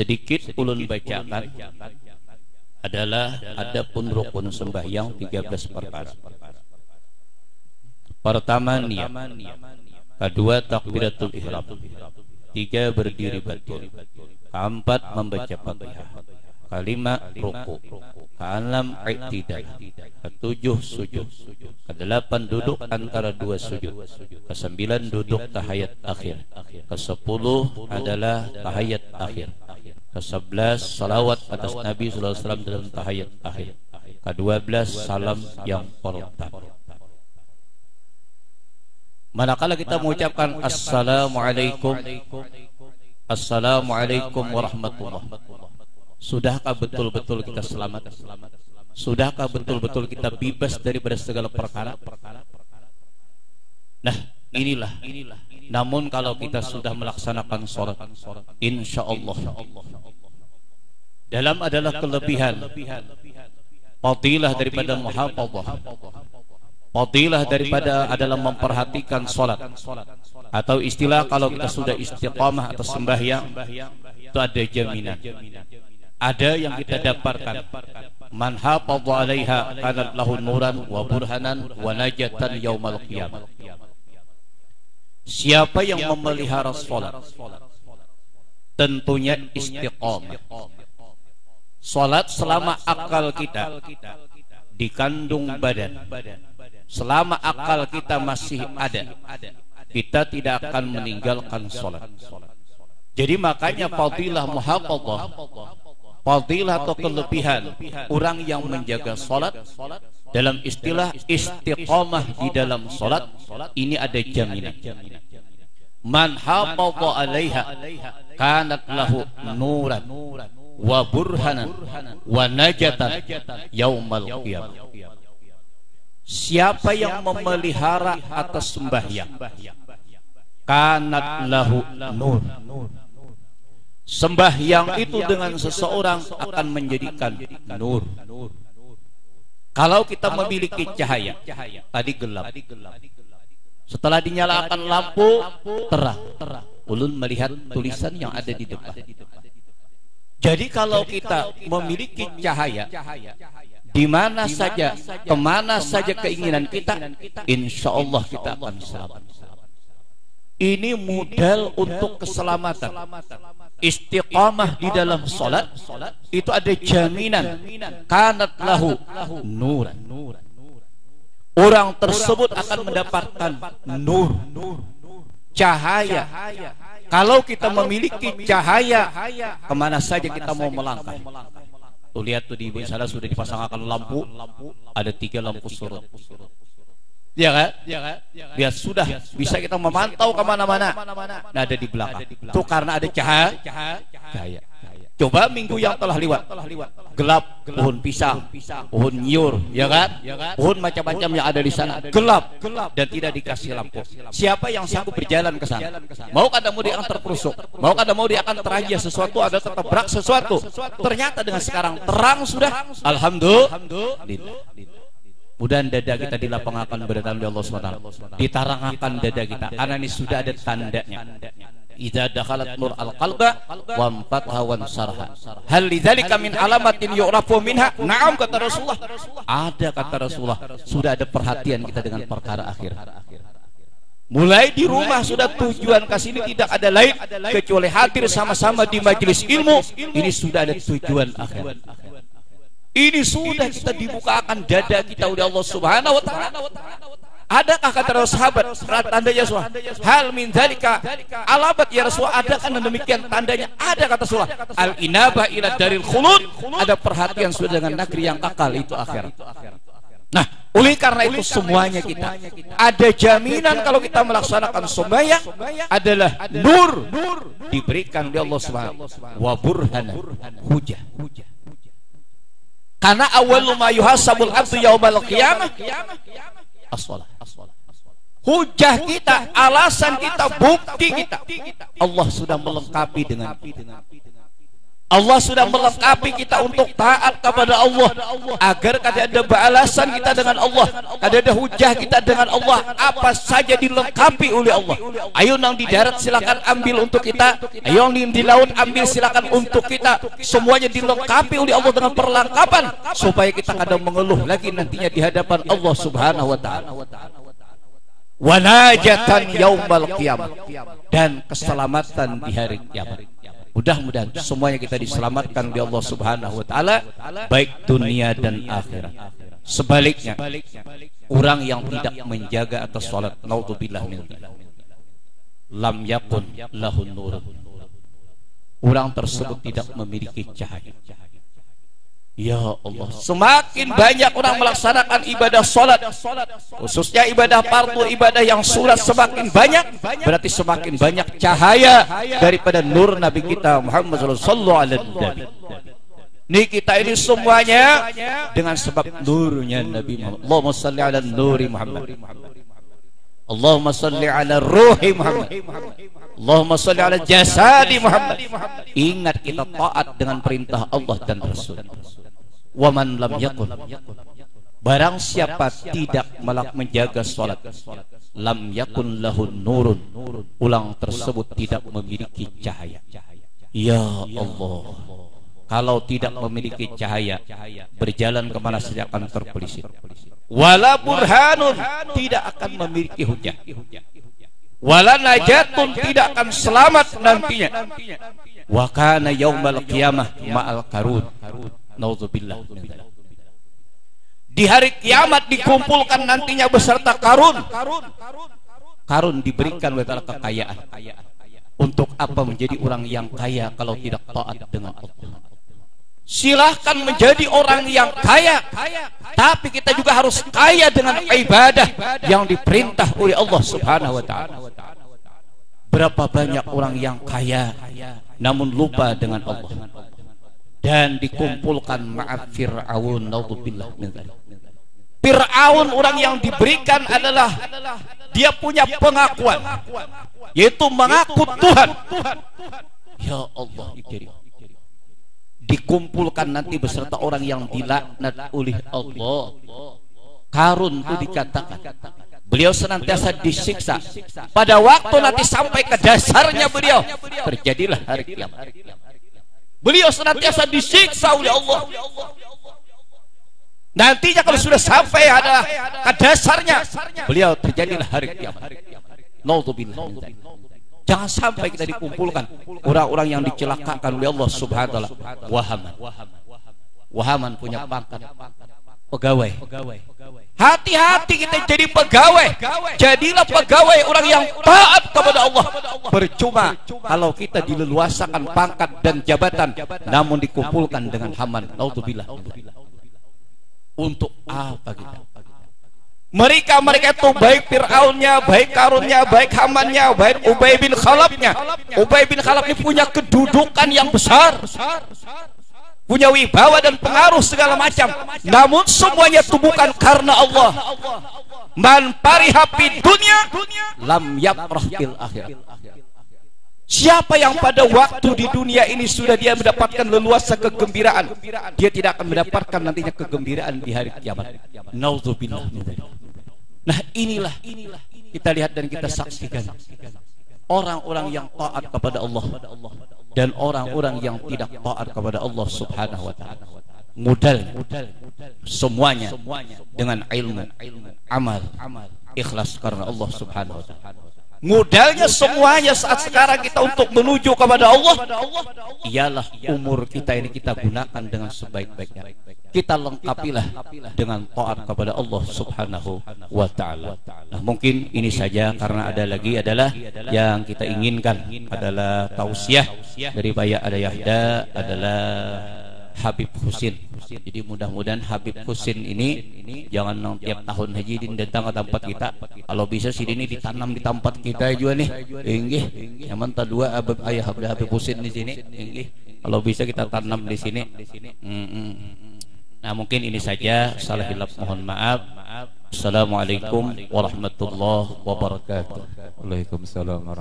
sedikit ulun bacakan adalah adapun rukun sembahyang 13 perkara. Pertama niat, kedua takbiratul ihram, tiga berdiri betul, keempat membaca Fatihah, kelima ruku, keenam i'tidal, ketujuh sujud, kedelapan duduk antara dua sujud, kesembilan duduk tahiyat akhir, kesepuluh adalah tahiyat akhir, kesebelas salawat atas Nabi sallallahu alaihi wasallam dalam tahiyat akhir, kedua-belas salam yang pertama. Manakala kita mengucapkan assalamualaikum, assalamualaikum warahmatullah, sudahkah betul-betul kita selamat? Sudahkah betul-betul kita bebas daripada segala perkara? Nah, inilah. Namun kalau kita sudah melaksanakan sholat, insya Allah dalam adalah kelebihan, fadilah daripada muhafadzah, fadilah daripada adalah memperhatikan sholat, atau istilah kalau kita sudah istiqamah atau sembahyang, itu ada jaminan, ada yang kita dapatkan. Man hafadha 'alaiha kanat lahu nuran wa burhanan wa najatan yaumal qiyamah. Siapa yang memelihara sholat, tentunya istiqamah. Sholat selama akal kita dikandung badan, selama akal kita masih ada, kita tidak akan meninggalkan sholat. Jadi makanya fadilah muhafadzah, fadilah atau kelebihan orang yang menjaga sholat, dalam istilah istiqamah di dalam sholat, ini ada jaminan. Man hafadha 'alaiha kanat lahu nuran wa burhanan wa najatan yaumal qiyamah. Siapa yang memelihara atas sembahyang, kanat lahu nur, sembahyang itu dengan seseorang akan menjadikan nur. Kalau kita memiliki cahaya, tadi gelap, setelah dinyalakan lampu terang, ulun melihat tulisan yang ada di depan. Jadi kalau kita memiliki cahaya, di mana saja, kemana saja keinginan kita, insya Allah kita akan selamat. Ini modal untuk keselamatan. Istiqamah di dalam sholat itu ada jaminan, kanat lahu nuran. Orang tersebut akan mendapatkan nur, cahaya. Kalau kita memiliki cahaya, kemana saja kita mau melangkah. Tuh lihat tuh di sana sudah dipasangkan lampu, ada 3 lampu surut. Ya kan? Biar sudah bisa kita memantau kemana-mana. Nah, ada di belakang. Itu karena ada cahaya. Coba minggu yang telah lewat, gelap, pohon pisang, pohon nyiur, ya kan? Pohon macam-macam yang ada di sana, gelap dan tidak dikasih lampu. Siapa yang sanggup berjalan ke sana? Mau kada mau dia akan terperosok, mau kada mau dia akan terajah sesuatu, ada tertabrak sesuatu. Ternyata dengan sekarang terang sudah, alhamdulillah. Mudah dada kita dilapangkan berdatang oleh Allah SWT, ditarangakan dada kita, karena ini sudah ada tandanya. Idza dakhalat nur al-qalba wa amfatha wan sarha. Hal lidzalika min alamatin yu'rafu minha? Na'am, kata Rasulullah. Ada, kata Rasulullah. Sudah ada perhatian kita dengan perkara akhir. Mulai di rumah sudah tujuan ke sini tidak ada lain kecuali hadir sama-sama di majelis ilmu. Ini sudah ada tujuan akhir. Ini sudah kita dibukakan dada kita oleh Allah Subhanahu wa taala. Adakah kata sahabat tandanya Rasulullah? Hal min dzalika alamat ya Rasulullah, ada kan demikian tandanya? Ada, kata Rasulullah. Al inabah ila daril khulud, ada perhatian sudah dengan negeri yang kekal, itu akhirat. Nah, oleh karena itu semuanya kita ada jaminan kalau kita melaksanakan sembahyang adalah nur diberikan oleh Allah Subhanahu wa burhana, hujah. Karena awwalu ma yuhasabul abdu yaumal qiyamah as-shalah. Hujah kita, alasan kita, bukti kita, Allah sudah melengkapi dengan Allah sudah melengkapi kita untuk taat kepada Allah, agar kada ada balasan kita dengan Allah, kada ada hujah kita dengan Allah, apa saja dilengkapi oleh Allah. Ayo nang di darat silakan ambil untuk kita, ayo nang di laut ambil silakan untuk kita. Semuanya dilengkapi oleh Allah dengan perlengkapan supaya kita kada mengeluh lagi nantinya di hadapan Allah Subhanahu wa taala. Wanajatan yaumal qiyamah, dan keselamatan di hari kiamat. Mudah-mudahan semuanya kita diselamatkan oleh Allah Subhanahu wa taala, baik dunia dan akhirat. Sebaliknya, orang yang tidak menjaga atas salat, naudzubillah min dzalik, lam yakun lahun nur. Orang tersebut tidak memiliki cahaya. Ya Allah, semakin banyak orang melaksanakan ibadah salat, khususnya ibadah fardu, ibadah yang sunat semakin banyak, berarti semakin banyak cahaya daripada nur Nabi kita Muhammad sallallahu alaihi wasallam. Nih kita ini semuanya dengan sebab nurnya Nabi Muhammad. Allahumma salli ala nuri Muhammad. Allahumma salli ala ruhi Muhammad. Allahumma salli ala jasadi Muhammad. Ingat kita taat dengan perintah Allah dan Rasul. Waman lam yakun, barang siapa tidak menjaga salat, lam yakun lahun nurun, ulang tersebut tidak memiliki cahaya. Ya Allah, kalau tidak memiliki cahaya, berjalan kemana saja akan terpelisik. Wala burhanun, tidak akan memiliki hujah. Wala najatun, tidak akan selamat nantinya. Wa kana yaumal qiyamah ma'al karun. Nauzubillah. Di hari kiamat dikumpulkan nantinya beserta karun. Karun diberikan oleh Allah kekayaan. Untuk apa menjadi orang yang kaya kalau tidak taat dengan Allah? Silahkan menjadi orang yang kaya, tapi kita juga harus kaya dengan ibadah yang diperintah oleh Allah Subhanahu wa taala. Berapa banyak orang yang kaya namun lupa dengan Allah, dan dikumpulkan ma'af Fir'aun, naudzubillah min dzalik. Fir'aun orang yang diberikan adalah dia punya pengakuan, yaitu mengaku Tuhan. Ya Allah, dikumpulkan nanti beserta orang yang dilaknat oleh Allah. Karun itu dikatakan beliau senantiasa disiksa. Pada waktu nanti sampai ke dasarnya beliau, terjadilah hari kiamat. Beliau senantiasa disiksa oleh Allah. Nantinya kalau sudah sampai ada ke dasarnya, beliau terjadilah hari kiamat. Naudzubillah. Jangan sampai kita dikumpulkan orang-orang yang dicelakakan oleh Allah Subhanahu wa taala. Wahaman punya pangkat pegawai. Hati-hati kita jadi pegawai. Jadilah pegawai orang yang taat kepada Allah. Percuma kalau kita dileluasakan pangkat dan jabatan namun dikumpulkan dengan haman. Naudzubillah. Untuk apa kita? Mereka itu baik Fir'aunnya, baik Karunnya, baik Hamannya, baik Ubay bin Khalafnya. Ubay bin Khalaf ini punya kedudukan yang besar, punya wibawa dan pengaruh segala macam, namun semuanya itu bukan karena Allah. Man pariha fid dunya lam yafrah fil akhirat. Siapa yang pada waktu di dunia ini sudah dia mendapatkan leluasa kegembiraan, dia tidak akan mendapatkan nantinya kegembiraan di hari kiamat. Nauzubillah. Nah inilah kita lihat dan kita saksikan orang-orang yang taat kepada Allah dan orang-orang yang tidak taat kepada Allah Subhanahu wa taala. Modal semuanya dengan ilmu, amal, ikhlas karena Allah Subhanahu wa taala. Modalnya semuanya saat sekarang kita untuk menuju kepada Allah ialah umur kita ini kita gunakan dengan sebaik-baiknya. Kita lengkapilah dengan taat kepada Allah Subhanahu wa taala. Nah, mungkin ini saja karena ada lagi adalah yang kita inginkan adalah tausiah dari Bayak Ada Yahda adalah Habib Husin. Jadi mudah-mudahan Habib Husin ini jangan tiap tahun haji datang ke tempat kita. Kalau bisa sih ini ditanam di tempat kita juga nih. Inggih. Yang dua ayah Habib Husin di sini. Inggih. Kalau bisa kita tanam di sini. Nah, mungkin ini saja. Salah hilaf mohon maaf. Assalamualaikum warahmatullahi wabarakatuh. Waalaikumsalam warahmatullahi wabarakatuh.